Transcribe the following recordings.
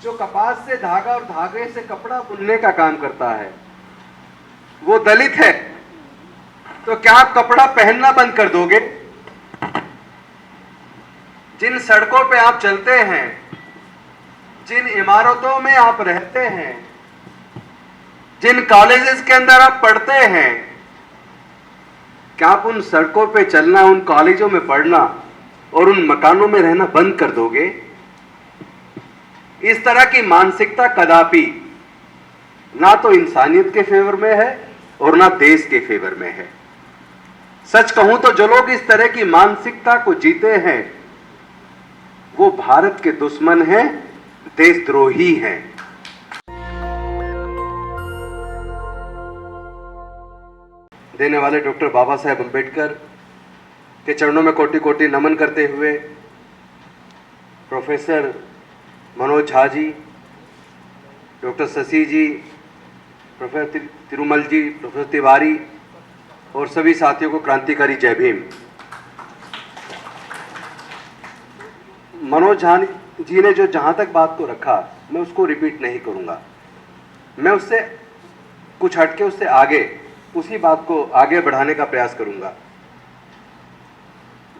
जो कपास से धागा और धागे से कपड़ा बुनने का काम करता है वो दलित है, तो क्या आप कपड़ा पहनना बंद कर दोगे? जिन सड़कों पे आप चलते हैं, जिन इमारतों में आप रहते हैं, जिन कॉलेजेस के अंदर आप पढ़ते हैं, क्या आप उन सड़कों पे चलना, उन कॉलेजों में पढ़ना और उन मकानों में रहना बंद कर दोगे? इस तरह की मानसिकता कदापि ना तो इंसानियत के फेवर में है और ना देश के फेवर में है। सच कहूं तो जो लोग इस तरह की मानसिकता को जीते हैं वो भारत के दुश्मन हैं, देशद्रोही हैं। देने वाले डॉक्टर बाबा साहेब अम्बेडकर के चरणों में कोटि कोटि नमन करते हुए प्रोफेसर मनोज झा जी, डॉक्टर शशि जी, प्रोफेसर तिरुमल जी, प्रोफेसर तिवारी और सभी साथियों को क्रांतिकारी जय भीम। मनोज झा जी ने जो जहां तक बात को रखा मैं उसको रिपीट नहीं करूंगा, मैं उससे कुछ हटके उससे आगे उसी बात को आगे बढ़ाने का प्रयास करूंगा।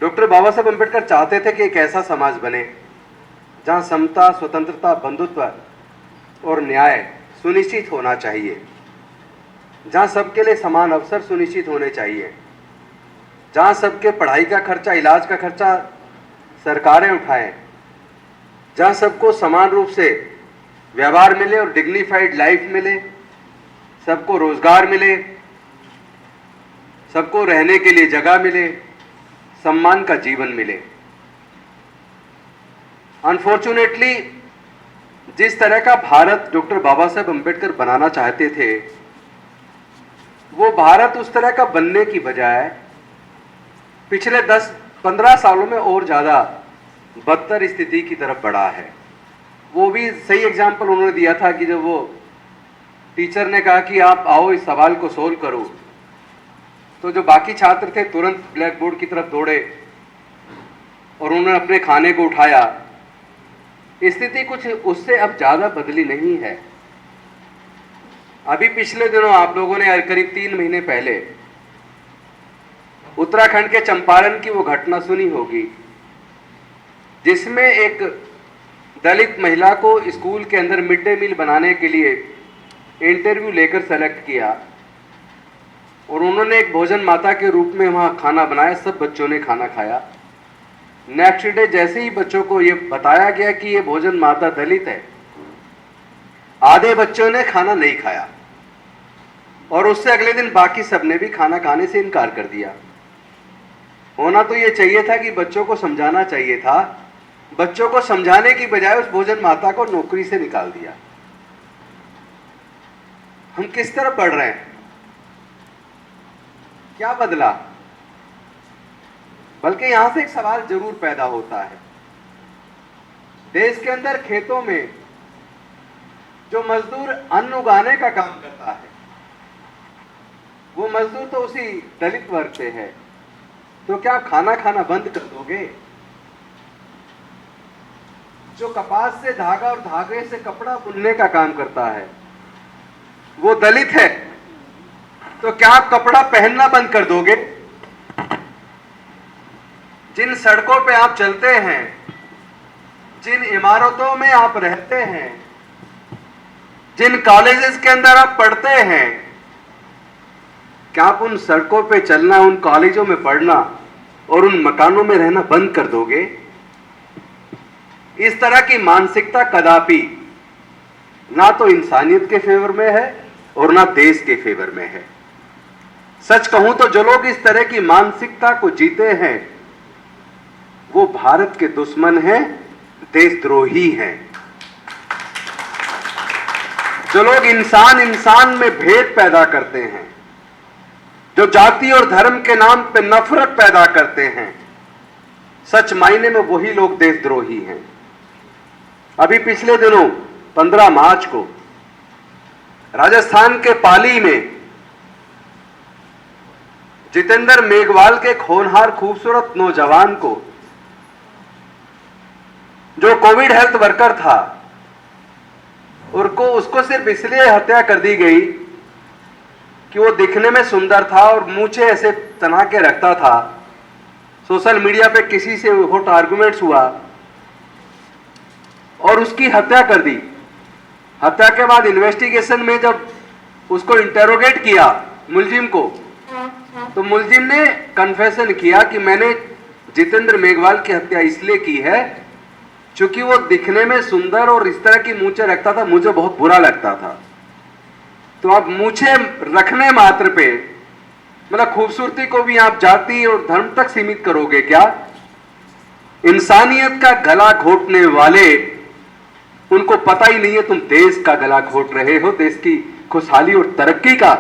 डॉक्टर बाबा साहब अम्बेडकर चाहते थे कि एक ऐसा समाज बने जहां समता, स्वतंत्रता, बंधुत्व और न्याय सुनिश्चित होना चाहिए, जहां सबके लिए समान अवसर सुनिश्चित होने चाहिए, जहां सबके पढ़ाई का खर्चा, इलाज का खर्चा सरकारें उठाएं, जहां सबको समान रूप से व्यवहार मिले और डिग्निफाइड लाइफ मिले, सबको रोजगार मिले, सबको रहने के लिए जगह मिले, सम्मान का जीवन मिले। अनफॉर्चुनेटली जिस तरह का भारत डॉक्टर बाबा साहेब अम्बेडकर बनाना चाहते थे वो भारत उस तरह का बनने की बजाय पिछले 10-15 सालों में और ज़्यादा बदतर स्थिति की तरफ बढ़ा है। वो भी सही एग्जाम्पल उन्होंने दिया था कि जब वो टीचर ने कहा कि आप आओ इस सवाल को सोल्व करो, तो जो बाकी छात्र थे तुरंत ब्लैक बोर्ड की तरफ दौड़े और उन्होंने अपने खाने को उठाया। स्थिति कुछ उससे अब ज़्यादा बदली नहीं है। अभी पिछले दिनों आप लोगों ने करीब 3 महीने पहले उत्तराखंड के चंपारण की वो घटना सुनी होगी जिसमें एक दलित महिला को स्कूल के अंदर मिड डे मील बनाने के लिए इंटरव्यू लेकर सेलेक्ट किया और उन्होंने एक भोजन माता के रूप में वहाँ खाना बनाया। सब बच्चों ने खाना खाया। नेक्स्ट डे जैसे ही बच्चों को ये बताया गया कि ये भोजन माता दलित है, आधे बच्चों ने खाना नहीं खाया और उससे अगले दिन बाकी सब ने भी खाना खाने से इनकार कर दिया। होना तो ये चाहिए था कि बच्चों को समझाना चाहिए था, बच्चों को समझाने की बजाय उस भोजन माता को नौकरी से निकाल दिया। हम किस तरह पढ़ रहे हैं? क्या बदला? बल्कि यहां से एक सवाल जरूर पैदा होता है। देश के अंदर खेतों में जो मजदूर अन्न उगाने का काम करता है वो मजदूर तो उसी दलित वर्ग से है, तो क्या आप खाना खाना बंद कर दोगे? जो कपास से धागा और धागे से कपड़ा बुनने का काम करता है वो दलित है, तो क्या आप कपड़ा पहनना बंद कर दोगे? जिन सड़कों पे आप चलते हैं, जिन इमारतों में आप रहते हैं, जिन कॉलेजेस के अंदर आप पढ़ते हैं, क्या आप उन सड़कों पे चलना, उन कॉलेजों में पढ़ना और उन मकानों में रहना बंद कर दोगे? इस तरह की मानसिकता कदापि ना तो इंसानियत के फेवर में है और ना देश के फेवर में है। सच कहूं तो जो लोग इस तरह की मानसिकता को जीते हैं वो भारत के दुश्मन हैं, देशद्रोही हैं। जो लोग इंसान इंसान में भेद पैदा करते हैं, जो जाति और धर्म के नाम पे नफरत पैदा करते हैं, सच मायने में वही लोग देशद्रोही हैं। अभी पिछले दिनों 15 मार्च को राजस्थान के पाली में जितेंद्र मेघवाल के होनहार खूबसूरत नौजवान को, जो कोविड हेल्थ वर्कर था, उसको सिर्फ इसलिए हत्या कर दी गई कि वो दिखने में सुंदर था और मूछें ऐसे तना के रखता था। सोशल मीडिया पे किसी से हॉट आर्गुमेंट्स हुआ और उसकी हत्या कर दी। हत्या के बाद इन्वेस्टिगेशन में जब उसको इंटेरोगेट किया मुलजिम को, तो मुलजिम ने कन्फेशन किया कि मैंने जितेंद्र मेघवाल की हत्या इसलिए की है क्योंकि वो दिखने में सुंदर और इस तरह की मूछें रखता था, मुझे बहुत बुरा लगता था। तो आप मूछें रखने मात्र पे मतलब खूबसूरती को भी आप जाति और धर्म तक सीमित करोगे क्या? इंसानियत का गला घोटने वाले, उनको पता ही नहीं है तुम देश का गला घोट रहे हो, देश की खुशहाली और तरक्की का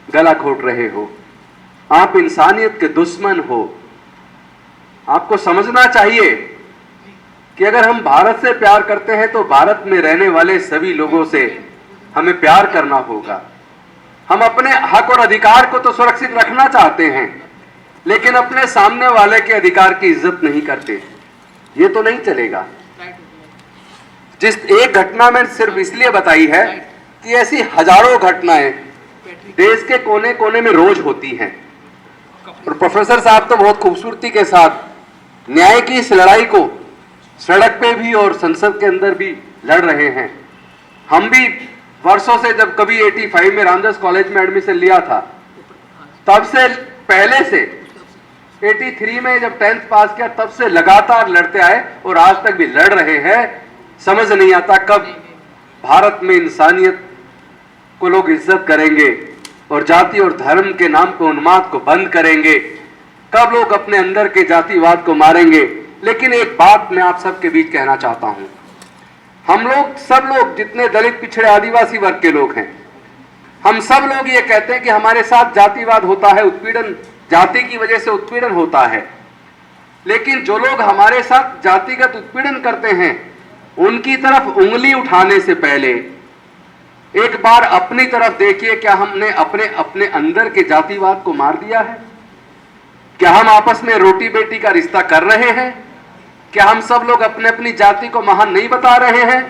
गला घोट रहे हो। आप इंसानियत के दुश्मन हो। आपको समझना चाहिए कि अगर हम भारत से प्यार करते हैं तो भारत में रहने वाले सभी लोगों से हमें प्यार करना होगा। हम अपने हक और अधिकार को तो सुरक्षित रखना चाहते हैं, लेकिन अपने सामने वाले के अधिकार की इज्जत नहीं करते। ये तो नहीं चलेगा। जिस एक घटना में सिर्फ इसलिए बताई है कि ऐसी हजारों घटनाएं देश के कोने कोने में रोज होती हैं। और प्रोफेसर साहब तो बहुत खूबसूरती के साथ न्याय की इस लड़ाई को सड़क पे भी और संसद के अंदर भी लड़ रहे हैं। हम भी वर्षों से, जब कभी 85 में रामदास कॉलेज में एडमिशन लिया था, तब से पहले से 83 में जब 10th पास किया, तब से लगातार लड़ते आए और आज तक भी लड़ रहे हैं। समझ नहीं आता कब भारत में इंसानियत को लोग इज्जत करेंगे और जाति और धर्म के नाम पर उन्माद को बंद करेंगे, कब लोग अपने अंदर के जातिवाद को मारेंगे। लेकिन एक बात मैं आप सबके बीच कहना चाहता हूं, हम लोग सब लोग जितने दलित पिछड़े आदिवासी वर्ग के लोग हैं, हम सब लोग ये कहते हैं कि हमारे साथ जातिवाद होता है, उत्पीड़न, जाति की वजह से उत्पीड़न होता है। लेकिन जो लोग हमारे साथ जातिगत उत्पीड़न करते हैं, उनकी तरफ उंगली उठाने से पहले एक बार अपनी तरफ देखिए, क्या हमने अपने अपने अंदर के जातिवाद को मार दिया है? क्या हम आपस में रोटी बेटी का रिश्ता कर रहे हैं? क्या हम सब लोग अपने अपनी जाति को महान नहीं बता रहे हैं?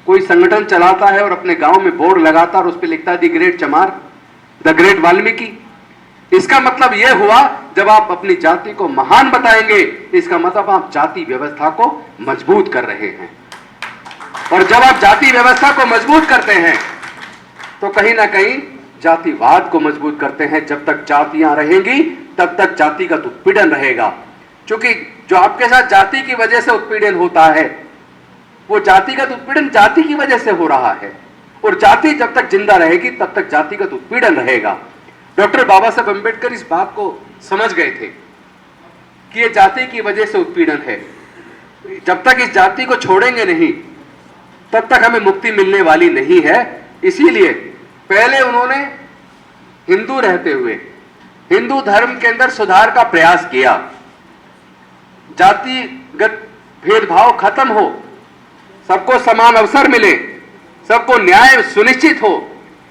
कोई संगठन चलाता है और अपने गांव में बोर्ड लगाता और उस पर लिखता है द ग्रेट चमार, द ग्रेट वाल्मीकि। इसका मतलब यह हुआ, जब आप अपनी जाति को महान बताएंगे, इसका मतलब आप जाति व्यवस्था को मजबूत कर रहे हैं। और जब आप जाति व्यवस्था को मजबूत करते हैं तो कहीं ना कहीं जातिवाद को मजबूत करते हैं। जब तक जातियां रहेंगी तब तक जातिगत उत्पीड़न रहेगा, क्योंकि जो आपके साथ जाति की वजह से उत्पीड़न होता है, वो जातिगत उत्पीड़न जाति की वजह से हो रहा है। और जाति जब तक जिंदा रहेगी तब तक जातिगत उत्पीड़न रहेगा। डॉक्टर बाबा साहब अम्बेडकर इस बात को समझ गए थे कि ये जाति की वजह से उत्पीड़न है। जब तक इस जाति को छोड़ेंगे नहीं, तब तक हमें मुक्ति मिलने वाली नहीं है। इसीलिए पहले उन्होंने हिंदू रहते हुए हिंदू धर्म के अंदर सुधार का प्रयास किया, जातिगत भेदभाव खत्म हो, सबको समान अवसर मिले, सबको न्याय सुनिश्चित हो,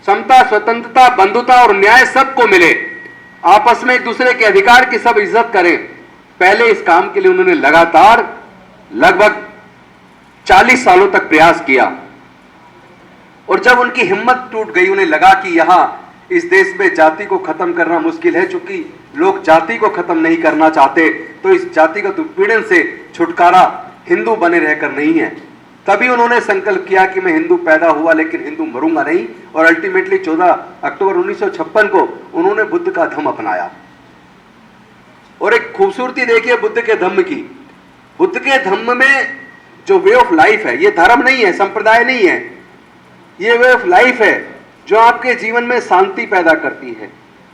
समता, स्वतंत्रता, बंधुता और न्याय सबको मिले, आपस में एक दूसरे के अधिकार की सब इज्जत करें। पहले इस काम के लिए उन्होंने लगातार लगभग 40 सालों तक प्रयास किया। और जब उनकी हिम्मत टूट गई, उन्हें लगा कि यहां इस देश में जाति को खत्म करना मुश्किल है, चूंकि लोग जाति को खत्म नहीं करना चाहते, तो इस जातिगत उत्पीड़न से छुटकारा हिंदू बने रहकर नहीं है। तभी उन्होंने संकल्प किया कि मैं हिंदू पैदा हुआ लेकिन हिंदू मरूंगा नहीं। और अल्टीमेटली 14 अक्टूबर 1956 को उन्होंने बुद्ध का धम्म अपनाया। और एक खूबसूरती देखिए बुद्ध के धम्म की। बुद्ध के धम्म में जो वे ऑफ लाइफ है, ये धर्म नहीं है, संप्रदाय नहीं है, ये वे ऑफ लाइफ है जो आपके जीवन में शांति पैदा करती है,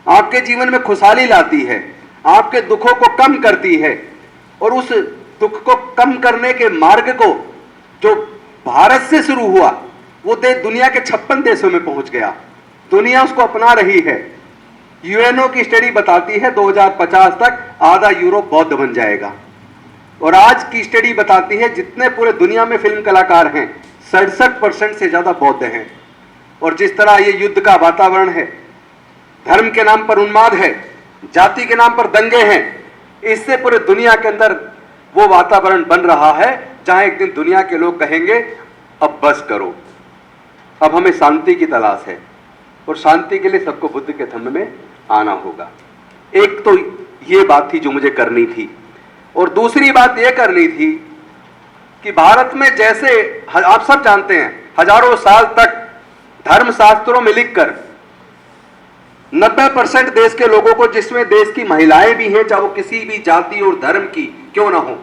आपके जीवन में खुशहाली लाती है, आपके दुखों को कम करती है। और उस दुख को कम करने के मार्ग को जो भारत से शुरू हुआ, वो दुनिया के 56 देशों में पहुंच गया। दुनिया उसको अपना रही है। यूएनओ की स्टडी बताती है 2050 तक आधा यूरोप बौद्ध बन जाएगा। और आज की स्टडी बताती है जितने पूरे दुनिया में फिल्म कलाकार हैं, 67% से ज्यादा बौद्ध हैं। और जिस तरह ये युद्ध का वातावरण है, धर्म के नाम पर उन्माद है, जाति के नाम पर दंगे हैं, इससे पूरे दुनिया के अंदर वो वातावरण बन रहा है जहां एक दिन दुनिया के लोग कहेंगे अब बस करो, अब हमें शांति की तलाश है और शांति के लिए सबको बुद्ध के थंब में आना होगा। एक तो ये बात थी जो मुझे करनी थी, और दूसरी बात ये करनी थी कि भारत में जैसे आप सब जानते हैं हजारों साल तक धर्मशास्त्रों में लिखकर 90% देश के लोगों को, जिसमें देश की महिलाएं भी हैं, चाहे वो किसी भी जाति और धर्म की क्यों ना हो,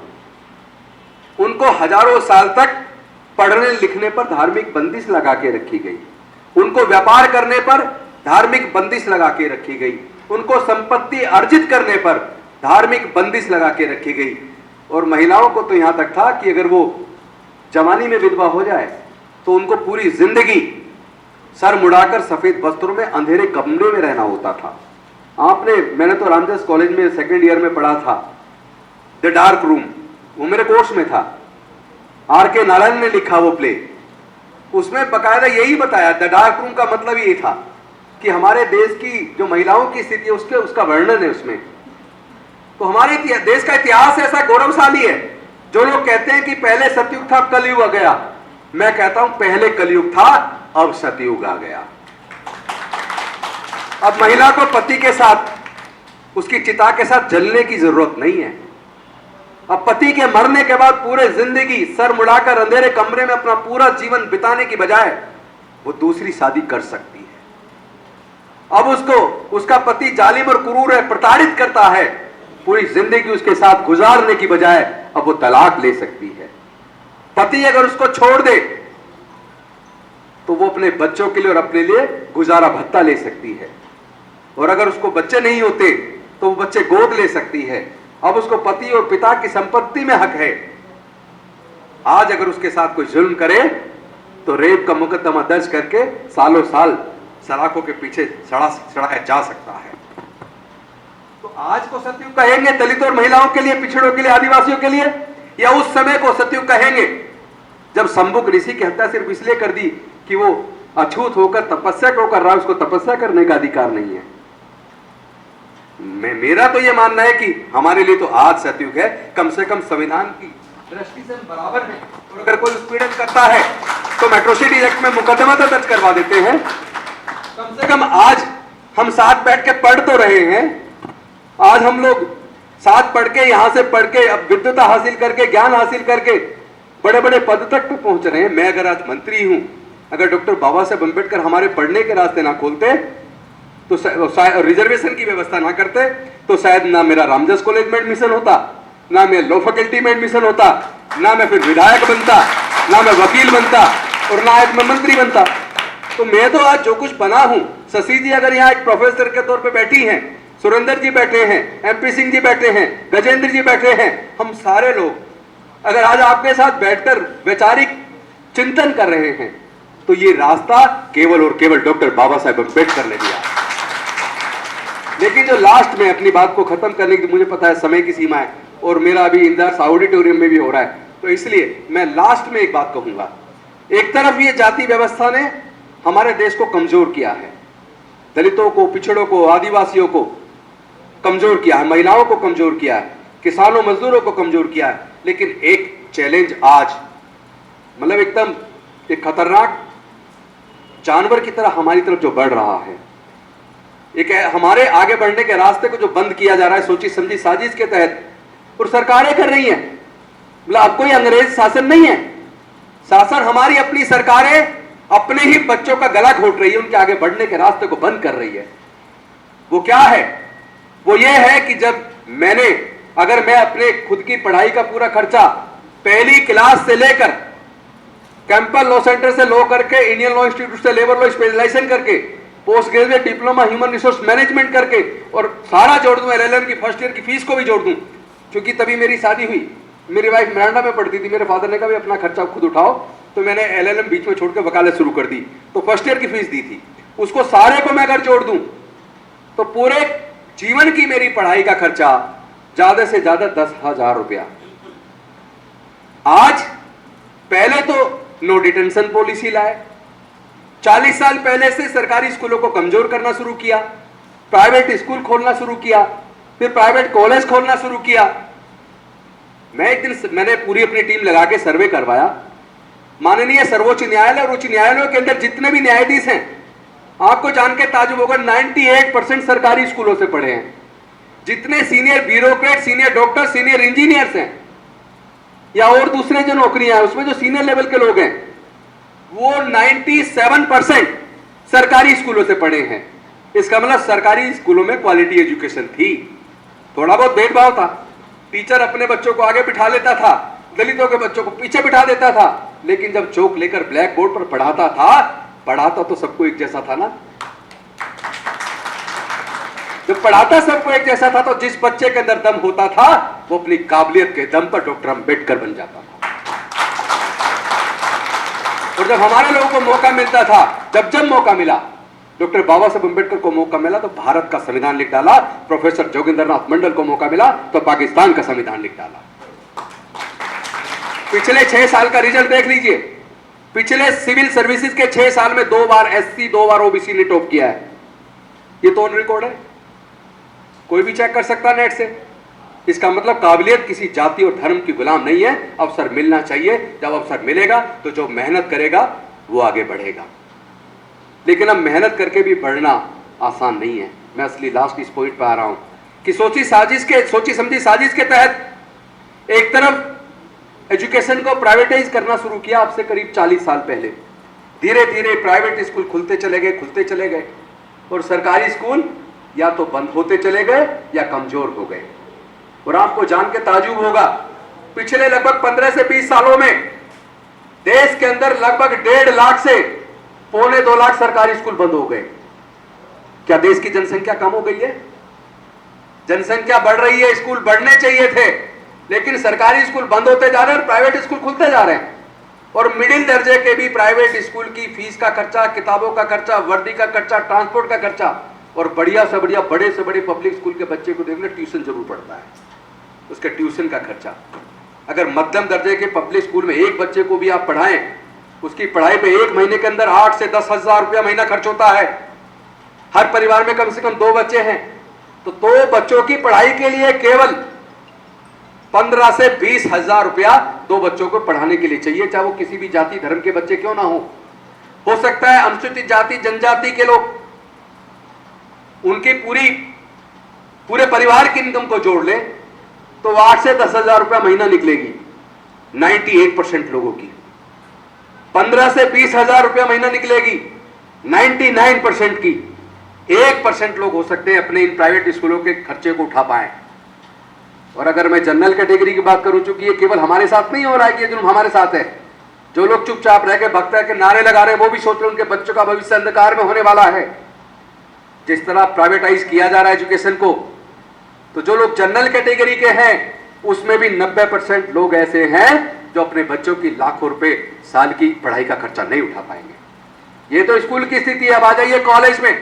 उनको हजारों साल तक पढ़ने लिखने पर धार्मिक बंदिश लगा के रखी गई, उनको व्यापार करने पर धार्मिक बंदिश लगा के रखी गई, उनको संपत्ति अर्जित करने पर धार्मिक बंदिश लगा के रखी गई। और महिलाओं को तो यहां तक था कि अगर वो जवानी में विधवा हो जाए तो उनको पूरी जिंदगी सर मुड़ाकर सफेद वस्त्रों में अंधेरे कमरे में रहना होता था। मैंने तो रामदास कॉलेज में सेकेंड ईयर में पढ़ा था द डार्क रूम, वो मेरे कोर्स में था। R.K. नारायण ने लिखा वो प्ले, उसमें बकायदा यही बताया। द डार्क रूम का मतलब ये था कि हमारे देश की जो महिलाओं की स्थिति है उसका वर्णन है उसमें। तो हमारे देश का इतिहास ऐसा गौरवशाली है। जो लोग कहते हैं कि पहले सतयुग था अब कलयुग आ गया, मैं कहता हूं पहले कलयुग था अब सतयुग आ गया। अब महिला को पति के साथ, उसकी चिता के साथ जलने की जरूरत नहीं है। अब पति के मरने के बाद पूरे जिंदगी सर मुड़ाकर अंधेरे कमरे में अपना पूरा जीवन बिताने की बजाय वो दूसरी शादी कर सकती है। अब उसका पति जालिम और क्रूर है, प्रताड़ित करता है, पूरी जिंदगी उसके साथ गुजारने की बजाय अब वो तलाक ले सकती है। पति अगर उसको छोड़ दे तो वो अपने बच्चों के लिए और अपने लिए गुजारा भत्ता ले सकती है, और अगर उसको बच्चे नहीं होते तो वो बच्चे गोद ले सकती है। अब उसको पति और पिता की संपत्ति में हक है। आज अगर उसके साथ कोई जुल्म करे तो रेप का मुकदमा दर्ज करके सालों साल सलाखों के पीछे सड़ाया जा सकता है। तो आज को सतयुग कहेंगे दलित और महिलाओं के लिए, पिछड़ों के लिए, आदिवासियों के लिए, या उस समय को सतयुग कहेंगे जब शंभुक ऋषि की हत्या सिर्फ इसलिए कर दी कि वो अछूत होकर तपस्या क्यों कर रहा है, उसको तपस्या करने का अधिकार नहीं है। मेरा तो ये मानना है कि हमारे लिए तो आज सतयुग है, कम से कम संविधान की दृष्टि से हम बराबर हैं। और अगर कोई उत्पीड़न करता है तो मेट्रोसिटी एक्ट में मुकदमा तो दर्ज करवा देते हैं। कम से कम आज हम साथ बैठ के पढ़ तो रहे हैं। आज हम लोग साथ पढ़ के, यहां से पढ़ के, अब विद्वता हासिल करके, ज्ञान हासिल करके बड़े बड़े पद तक तो पहुंच रहे हैं। मैं अगर आज मंत्री हूं, अगर डॉक्टर बाबा साहेब अम्बेडकर हमारे पढ़ने के रास्ते ना खोलते तो रिजर्वेशन की व्यवस्था ना करते तो शायद ना मेरा रामदास कॉलेज में एडमिशन होता, ना मैं लॉ फैकल्टी में एडमिशन होता, ना मैं फिर विधायक बनता, ना मैं वकील बनता, और ना आज मैं मंत्री बनता। तो मैं तो आज जो कुछ बना हूं, शशि जी अगर यहाँ एक प्रोफेसर के तौर पे बैठी हैं, सुरेंद्र जी बैठे हैं, MP सिंह जी बैठे हैं, गजेंद्र जी बैठे हैं, हम सारे लोग अगर आज आपके साथ बैठकर वैचारिक चिंतन कर रहे हैं तो ये रास्ता केवल और केवल डॉक्टर बाबा साहेब अम्बेडकर ने दिया। लेकिन जो लास्ट में अपनी बात को खत्म करने की, मुझे पता है समय की सीमा है और मेरा अभी इंदौर ऑडिटोरियम में भी हो रहा है, तो इसलिए मैं लास्ट में एक बात कहूंगा। एक तरफ ये जाति व्यवस्था ने हमारे देश को कमजोर किया है, दलितों को, पिछड़ों को, आदिवासियों को कमजोर किया है, महिलाओं को कमजोर किया है, किसानों मजदूरों को कमजोर किया है। लेकिन एक चैलेंज आज मतलब एकदम एक खतरनाक जानवर की तरह हमारी तरफ जो बढ़ रहा है, एक हमारे आगे बढ़ने के रास्ते को जो बंद किया जा रहा है सोची समझी साजिश के तहत, और सरकारें कर रही हैं। मतलब अब कोई अंग्रेज शासन नहीं है, शासन हमारी अपनी सरकारें अपने ही बच्चों का गला घोट रही है, उनके आगे बढ़ने के रास्ते को बंद कर रही है। वो क्या है? वो ये है कि जब अगर मैं अपने खुद की पढ़ाई का पूरा खर्चा पहली क्लास से लेकर कैंपल लॉ सेंटर से लॉ करके, इंडियन लॉ इंस्टीट्यूट से लेबर लॉ स्पेशलाइजेशन करके, post graduate diploma human resource management करके, और सारा जोड़ दूं, LLM की फर्स्ट ईयर की फीस को भी जोड़ दूं, क्योंकि तभी मेरी शादी हुई। मेरी वाइफ मिरांडा में पढ़ती थी, मेरे फादर ने कहा अपना खर्चा खुद उठाओ, तो मैंने LLM बीच में छोड़ के वकालत शुरू कर दी, तो फर्स्ट ईयर की फीस दी थी। उसको सारे को मैं अगर जोड़ दूं तो पूरे जीवन की मेरी पढ़ाई का खर्चा ज्यादा से ज्यादा 10,000 रुपया। आज पहले तो नो डिटेंशन पॉलिसी लाए, 40 साल पहले से सरकारी स्कूलों को कमजोर करना शुरू किया, प्राइवेट स्कूल खोलना शुरू किया, फिर प्राइवेट कॉलेज खोलना शुरू किया। मैंने पूरी अपनी टीम लगा के सर्वे करवाया माननीय सर्वोच्च न्यायालय और उच्च न्यायालयों के अंदर जितने भी न्यायाधीश हैं, आपको जान के ताजुब होगा, 98% सरकारी स्कूलों से पढ़े हैं। जितने senior bureaucrat, senior doctor, senior engineers हैं या और दूसरे जो नौकरियां हैं उसमें जो सीनियर लेवल के लोग हैं, वो 97% सरकारी स्कूलों से पढ़े हैं। इसका मतलब सरकारी स्कूलों में क्वालिटी एजुकेशन थी। थोड़ा बहुत भेदभाव था, टीचर अपने बच्चों को आगे बिठा लेता था, दलितों के बच्चों को पीछे बिठा देता था, लेकिन जब चौक लेकर ब्लैक बोर्ड पर पढ़ाता तो सबको एक जैसा था ना। जब पढ़ाता सबको एक जैसा था तो जिस बच्चे के अंदर दम होता था वो अपनी काबिलियत के दम पर डॉक्टर अंबेडकर बन जाता था। और जब हमारे लोगों को मौका मिलता था, जब मौका मिला, डॉक्टर बाबा साहब अंबेडकर को मौका मिला तो भारत का संविधान लिख डाला, प्रोफेसर जोगिंदरनाथ मंडल को मौका मिला तो पाकिस्तान का संविधान लिख डाला। पिछले 6 साल का रिजल्ट देख लीजिए। पिछले सिविल सर्विसेज के 6 साल में 2 बार एससी, 2 बार ओबीसी ने टॉप किया है। ये तो ऑन रिकॉर्ड है, कोई भी चेक कर सकता है नेट से। इसका मतलब काबिलियत किसी जाति और धर्म की गुलाम नहीं है। अवसर मिलना चाहिए, जब अवसर मिलेगा तो जो मेहनत करेगा वो आगे बढ़ेगा। लेकिन अब मेहनत करके भी बढ़ना आसान नहीं है। मैं असली लास्ट इस पॉइंट पर आ रहा हूं कि सोची समझी साजिश के तहत एक तरफ एजुकेशन को प्राइवेटाइज करना शुरू किया आपसे करीब 40 साल पहले। धीरे धीरे प्राइवेट स्कूल खुलते चले गए और सरकारी स्कूल या तो बंद होते चले गए या कमजोर हो गए। और आपको जान के ताजुब होगा, पिछले लगभग 15 से 20 सालों में देश के अंदर लगभग 1.5 लाख से 1.25 लाख सरकारी स्कूल बंद हो गए। क्या देश की जनसंख्या कम हो गई है? जनसंख्या बढ़ रही है, स्कूल बढ़ने चाहिए थे, लेकिन सरकारी स्कूल बंद होते जा रहे हैं और प्राइवेट स्कूल खुलते जा रहे हैं। और मिडिल दर्जे के भी प्राइवेट स्कूल की फीस का खर्चा, किताबों का खर्चा, वर्दी का खर्चा, ट्रांसपोर्ट का खर्चा, और बढ़िया से बढ़िया बड़े से बड़े पब्लिक स्कूल के बच्चे को देखना ट्यूशन जरूर पड़ता है, उसके ट्यूशन का खर्चा। अगर मध्यम दर्जे के पब्लिक स्कूल में एक बच्चे को भी आप पढ़ाएं, उसकी पढ़ाई पे 1 महीने के अंदर 8 से 10 हजार रुपया महीना खर्च होता है। हर परिवार में कम से कम 2 बच्चे हैं तो 2 बच्चों की पढ़ाई के लिए केवल 15 से 20 हजार रुपया 2 बच्चों को पढ़ाने के लिए चाहिए, चाहे वो किसी भी जाति धर्म के बच्चे क्यों ना हो सकता है अनुसूचित जाति जनजाति के लोग, उनकी पूरे परिवार की इनकम को जोड़ ले तो 8 से 10 हजार रुपया महीना निकलेगी 98% लोगों की। 15 से 20 हजार रुपया महीना निकलेगी 99% की। 1% लोग हो सकते हैं अपने इन प्राइवेट स्कूलों के खर्चे को उठा पाए। और अगर मैं जनरल कैटेगरी की बात करूं, चूंकि ये केवल हमारे साथ नहीं हो रहा है कि ये जुल्म हमारे साथ है, जो लोग चुपचाप रह के भक्ता के नारे लगा रहे हैं वो भी सोच रहे हैं उनके बच्चों का भविष्य अंधकार में होने वाला है। जिस तरह प्राइवेटाइज किया जा रहा है एजुकेशन को, तो जो लोग जनरल कैटेगरी के हैं उसमें भी 90% लोग ऐसे हैं जो अपने बच्चों की लाखों रुपए साल की पढ़ाई का खर्चा नहीं उठा पाएंगे। ये तो स्कूल की स्थिति है। अब आ जाइए कॉलेज में।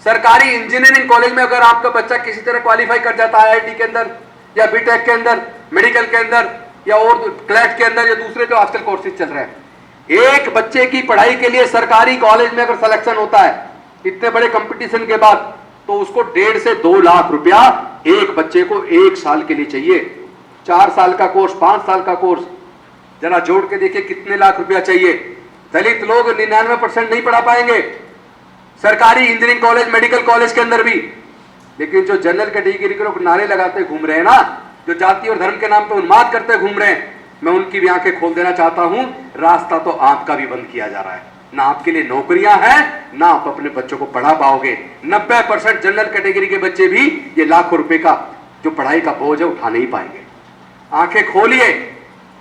सरकारी इंजीनियरिंग कॉलेज में अगर आपका बच्चा किसी तरह क्वालिफाई कर जाता है IIT के अंदर या बीटेक के अंदर, मेडिकल के अंदर या और क्लैट के अंदर या दूसरे जो आजकल कोर्सेज चल रहे हैं, एक बच्चे की पढ़ाई के लिए सरकारी कॉलेज में अगर सिलेक्शन होता है इतने बड़े कंपटीशन के बाद, तो उसको 1.5 से 2 लाख रुपया एक बच्चे को 1 साल के लिए चाहिए। 4 साल का कोर्स, 5 साल का कोर्स, जरा जोड़ के देखिए कितने लाख रुपया चाहिए। दलित लोग 99% नहीं पढ़ा पाएंगे सरकारी इंजीनियरिंग कॉलेज, मेडिकल कॉलेज के अंदर भी। लेकिन जो जनरल कैटेगरी के लोग नारे लगाते घूम रहे हैं ना, जो जाति और धर्म के नाम पे उन्माद करते घूम रहे हैं, मैं उनकी भी आंखें खोल देना चाहता हूं। रास्ता तो आपका भी बंद किया जा रहा है। ना आपके लिए नौकरियां हैं, ना आप अपने बच्चों को पढ़ा पाओगे। 90% जनरल कैटेगरी के बच्चे भी ये लाखों रुपए का जो पढ़ाई का बोझ है उठा नहीं पाएंगे। आंखें खोलिए,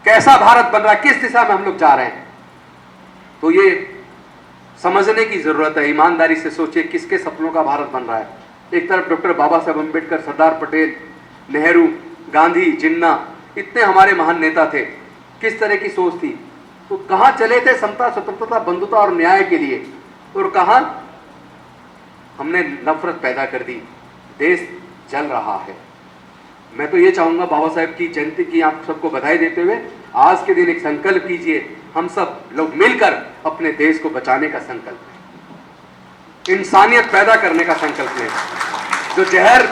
कैसा भारत बन रहा है, किस दिशा में हम लोग जा रहे हैं। तो ये समझने की जरूरत है। ईमानदारी से सोचिए किसके सपनों का भारत बन रहा है। एक तरफ डॉक्टर बाबा साहब अम्बेडकर, सरदार पटेल, नेहरू, गांधी, जिन्ना, इतने हमारे महान नेता थे। किस तरह की सोच थी, तो कहां चले थे समता, स्वतंत्रता, बंधुता और न्याय के लिए, और कहां हमने नफरत पैदा कर दी। देश जल रहा है। मैं तो ये चाहूंगा बाबा साहेब की जयंती की आप सबको बधाई देते हुए आज के दिन एक संकल्प कीजिए, हम सब लोग मिलकर अपने देश को बचाने का संकल्प लें, इंसानियत पैदा करने का संकल्प लें। जो जहर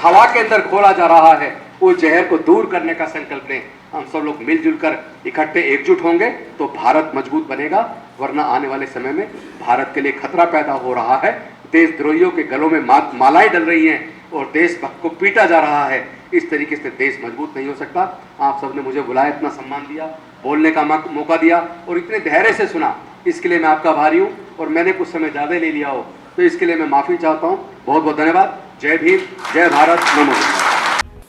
हवा के अंदर घोला जा रहा है वो जहर को दूर करने का संकल्प लें। हम सब लोग मिलजुल कर इकट्ठे एकजुट होंगे तो भारत मजबूत बनेगा, वरना आने वाले समय में भारत के लिए खतरा पैदा हो रहा है। देशद्रोहियों के गलों में मालाएं डल रही हैं और देशभक्त को पीटा जा रहा है। इस तरीके से देश मजबूत नहीं हो सकता। आप सबने मुझे बुलाया, इतना सम्मान दिया, बोलने का मौका दिया और इतने धैर्य से सुना, इसके लिए मैं आपका आभारी हूँ। और मैंने कुछ समय ज़्यादा ले लिया हो तो इसके लिए मैं माफ़ी चाहता हूँ। बहुत बहुत धन्यवाद। जय भीम, जय भारत, नमो।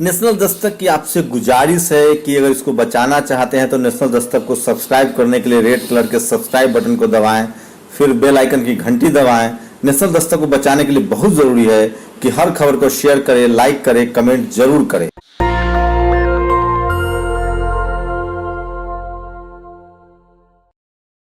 नेशनल दस्तक की आपसे गुजारिश है कि अगर इसको बचाना चाहते हैं तो नेशनल दस्तक को सब्सक्राइब करने के लिए रेड कलर के सब्सक्राइब बटन को दबाएं, फिर बेल आइकन की घंटी दबाएं। नेशनल दस्तक को बचाने के लिए बहुत ज़रूरी है कि हर खबर को शेयर करें, लाइक करें, कमेंट जरूर करें।